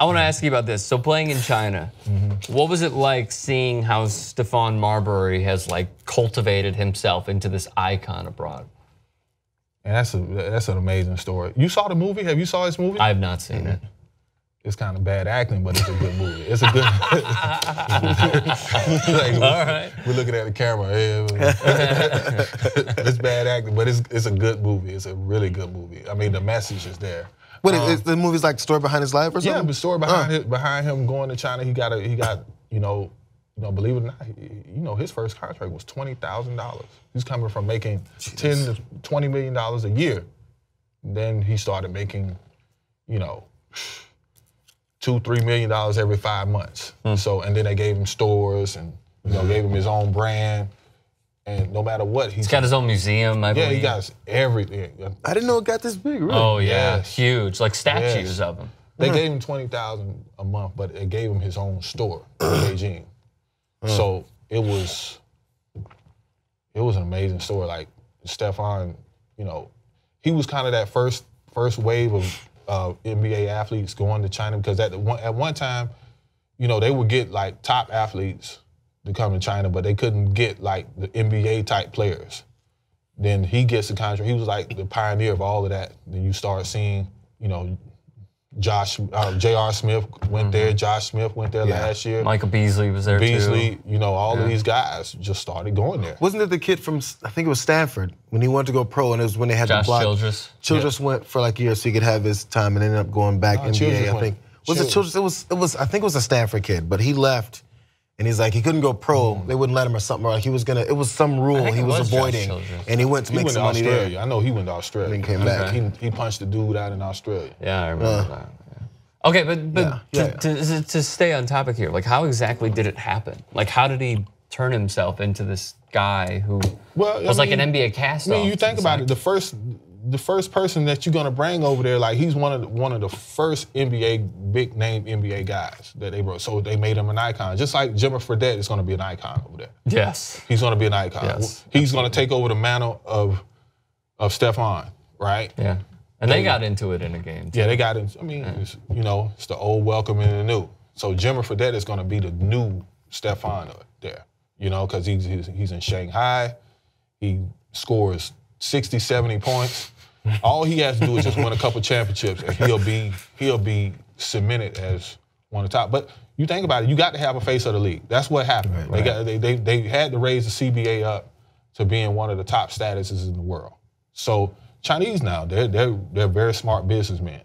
I want to ask you about this. So playing in China, what was it like seeing how Stephon Marbury has like cultivated himself into this icon abroad? And that's an amazing story. You saw the movie? Have you saw this movie? I have not seen it. It's kind of bad acting, but it's a good movie. It's a good. Like, all right. We're looking at the camera. It's bad acting, but it's a good movie. It's a really good movie. I mean, the message is there. What the movie's like the story behind his life or something? Yeah, the story behind him going to China. He got believe it or not, his first contract was $20,000. He's coming from making $10 to $20 million a year. Then he started making, $2, $3 million every 5 months. So, and then they gave him stores and gave him his own brand. And no matter what, he's got his own museum, I believe. Yeah, he got everything. I didn't know it got this big, really. Oh yeah, huge, like statues of him. They gave him $20,000 a month, but it gave him his own store in Beijing. So it was an amazing story. Like Stephon, he was kind of that first wave of NBA athletes going to China, because at one time, they would get like top athletes to come to China, but they couldn't get like the NBA type players. Then he gets the contract. He was like the pioneer of all of that. Then you start seeing, Jayar Smith went there. Josh Smith went there last year. Michael Beasley was there too. All of these guys just started going there. Wasn't it the kid from, I think it was Stanford, when he wanted to go pro, and it was when they had Josh the block. Childress. Childress went for like a year so he could have his time and ended up going back NBA, I think. Was it Childress? It was I think it was a Stanford kid, but he left. And he's like, he couldn't go pro. They wouldn't let him or something. Like he was gonna. It was some rule he was avoiding, and he went to make some money there. I know he went to Australia. And then came back. He punched the dude out in Australia. Yeah, I remember that. Yeah. Okay, but to stay on topic here, like how exactly did it happen? Like how did he turn himself into this guy who was like an NBA cast-off? I mean, you think about it. The first person that you're gonna bring over there, like he's one of the first big name NBA guys that they brought. So they made him an icon. Just like Jimmy Fredette is gonna be an icon over there. Yes. He's gonna be an icon. Yes. He's gonna take over the mantle of Stephon, right? Yeah. And they got into it in a game too. Yeah, they got into. I mean, it's the old welcome and the new. So Jimmy Fredette is gonna be the new Stephon there. Because he's in Shanghai. He scores 60, 70 points. All he has to do is just win a couple championships, and he'll be cemented as one of the top. But you think about it, you got to have a face of the league. That's what happened. Right. They had to raise the CBA up to being one of the top statuses in the world. So Chinese now, they're very smart businessmen.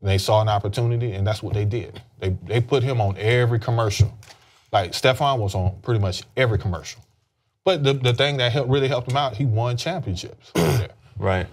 And they saw an opportunity, and that's what they did. They put him on every commercial. Like Stephon was on pretty much every commercial. But the thing that really helped him out, he won championships over there. Right.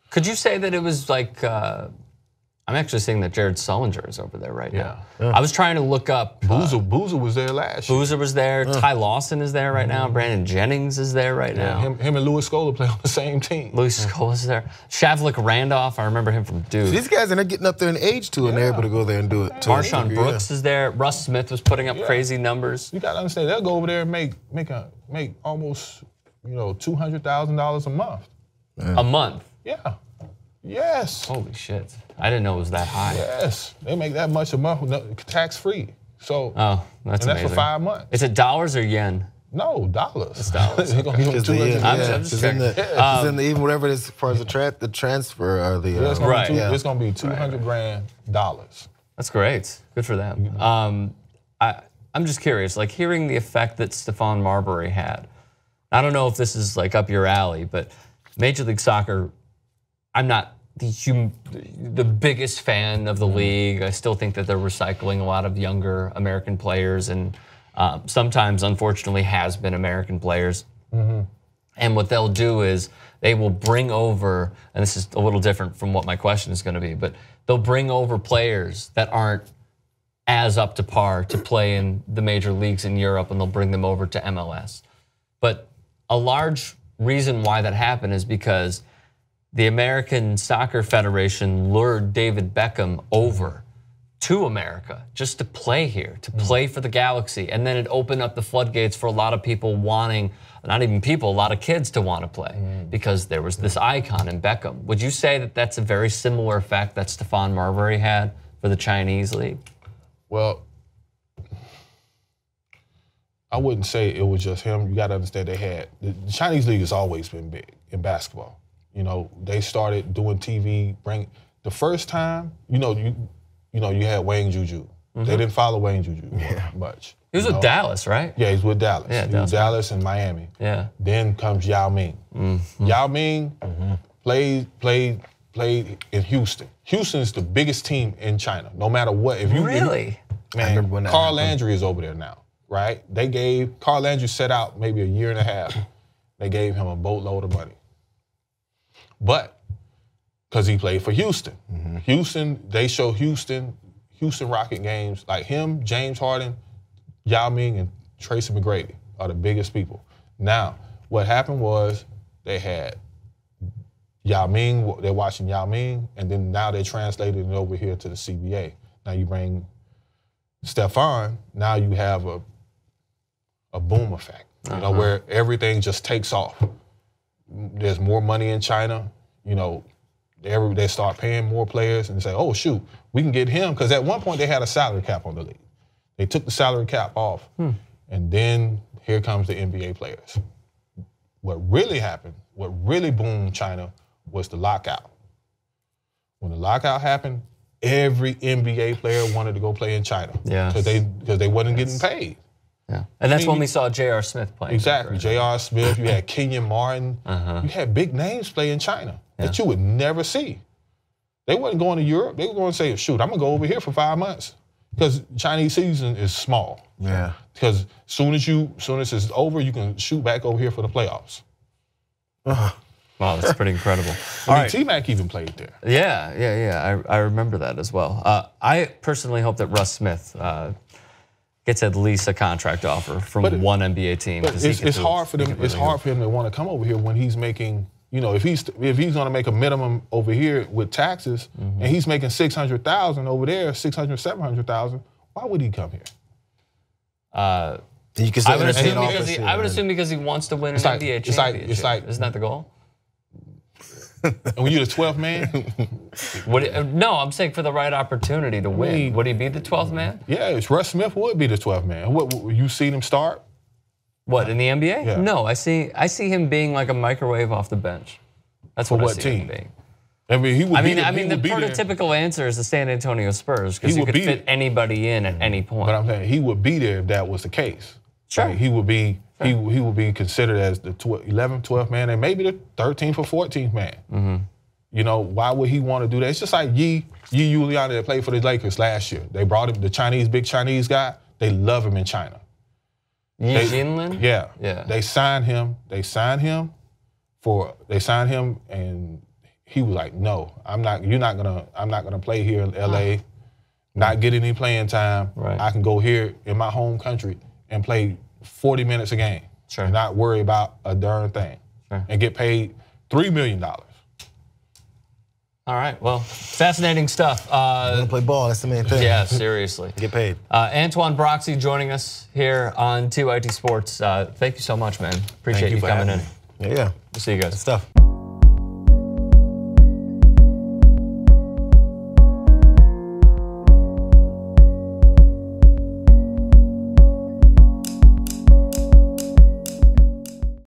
Could you say that it was like, I'm actually seeing that Jared Sullinger is over there right now. I was trying to look up. Boozer was there last year. Boozer was there. Ty Lawson is there right now. Brandon Jennings is there right now. Him and Louis Scola play on the same team. Louis Scola's there. Shavlik Randolph, I remember him from Duke. These guys are getting up there in age too, and they're able to go there and do it too. Marshawn Brooks is there. Russ Smith was putting up crazy numbers. You got to understand, they'll go over there and make almost $200,000 a month. A month? Yeah. Yes. Holy shit. I didn't know it was that high. Yes. They make that much a month, tax-free. So, that's and amazing. that's for 5 months. Is it dollars or yen? No, dollars. It's dollars. They're going to give them 200. Even whatever it is as far as the transfer or the it's going to be $200,000. That's great. Good for them. I'm just curious, like hearing the effect that Stephon Marbury had. I don't know if this is like up your alley, but Major League Soccer, I'm not the biggest fan of the league. I still think that they're recycling a lot of younger American players and sometimes, unfortunately, has-been American players. And what they'll do is they will bring over, and this is a little different from what my question is going to be, but they'll bring over players that aren't as up to par to play in the major leagues in Europe, and they'll bring them over to MLS. But a large reason why that happened is because the American Soccer Federation lured David Beckham over to America just to play here, to play for the Galaxy. And then it opened up the floodgates for a lot of people wanting, not even people, a lot of kids to want to play because there was this icon in Beckham. Would you say that that's a very similar effect that Stephon Marbury had for the Chinese league? Well, I wouldn't say it was just him. You got to understand the Chinese league has always been big in basketball. You know, they started doing TV. The first time, you had Wayne Juju. They didn't follow Wayne Juju much. He was with Dallas, right? Yeah, he's with Dallas. Yeah, he was Dallas and Miami. Yeah. Then comes Yao Ming. Yao Ming played in Houston. Houston's the biggest team in China, no matter what. Really? Man, Carl Landry is over there now, right? Carl Landry set out maybe a year and a half. They gave him a boatload of money. But, because he played for Houston. Houston, they show Houston Rocket games, like him, James Harden, Yao Ming, and Tracy McGrady are the biggest people. Now, what happened was they had Yao Ming, they're watching Yao Ming, and then now they're translating it over here to the CBA. Now you bring Stefan, now you have a boom effect, you know, where everything just takes off. There's more money in China, you know, they start paying more players and say, oh, shoot, we can get him. Because at one point they had a salary cap on the league. They took the salary cap off, and then here comes the NBA players. What really happened, what really boomed China was the lockout. When the lockout happened, every NBA player wanted to go play in China. Yeah. Because they wasn't getting paid. Yeah. And that's when we saw Jayar Smith playing. Exactly. Jayar Smith, you had Kenyon Martin. You had big names play in China that you would never see. They wasn't going to Europe. They were going to say, shoot, I'm going to go over here for 5 months. Because Chinese season is small. Yeah. Because soon as it's over, you can shoot back over here for the playoffs. Wow, that's pretty incredible. T-Mac even played there. Yeah. I remember that as well. I personally hope that Russ Smith gets at least a contract offer from one NBA team. But it's hard for them. It's hard for him to want to come over here when he's making. You know, if he's going to make a minimum over here with taxes, and he's making $600,000 over there, $700,000, why would he come here? I would assume because he wants to win an NBA championship. Isn't that the goal? And when you're the 12th man? No, I'm saying for the right opportunity to win. Would he be the 12th man? Yeah, Russ Smith would be the 12th man. You seen him start? What, in the NBA? Yeah. No, I see him being like a microwave off the bench. That's what I see him being. I mean, the prototypical answer is the San Antonio Spurs because you could fit anybody in at any point. But I'm saying he would be there if that was the case. Sure. Like, he would be considered as the 11th, 12th man, and maybe the 13th or 14th man. You know, why would he want to do that? It's just like Yi Uliana that played for the Lakers last year. They brought him, the big Chinese guy. They love him in China. Yi Jinlin? Yeah. They signed him. And he was like, no, I'm not gonna play here in LA, not get any playing time. Right. I can go here in my home country and play 40 minutes a game. Sure. And not worry about a darn thing. Sure. And get paid $3 million. All right, well, fascinating stuff. Want to play ball, that's the main thing. Yeah, seriously. Get paid. Antoine Broxsie joining us here on TYT Sports. Thank you so much, man. Appreciate you coming in. Yeah. We'll see you guys. Good stuff.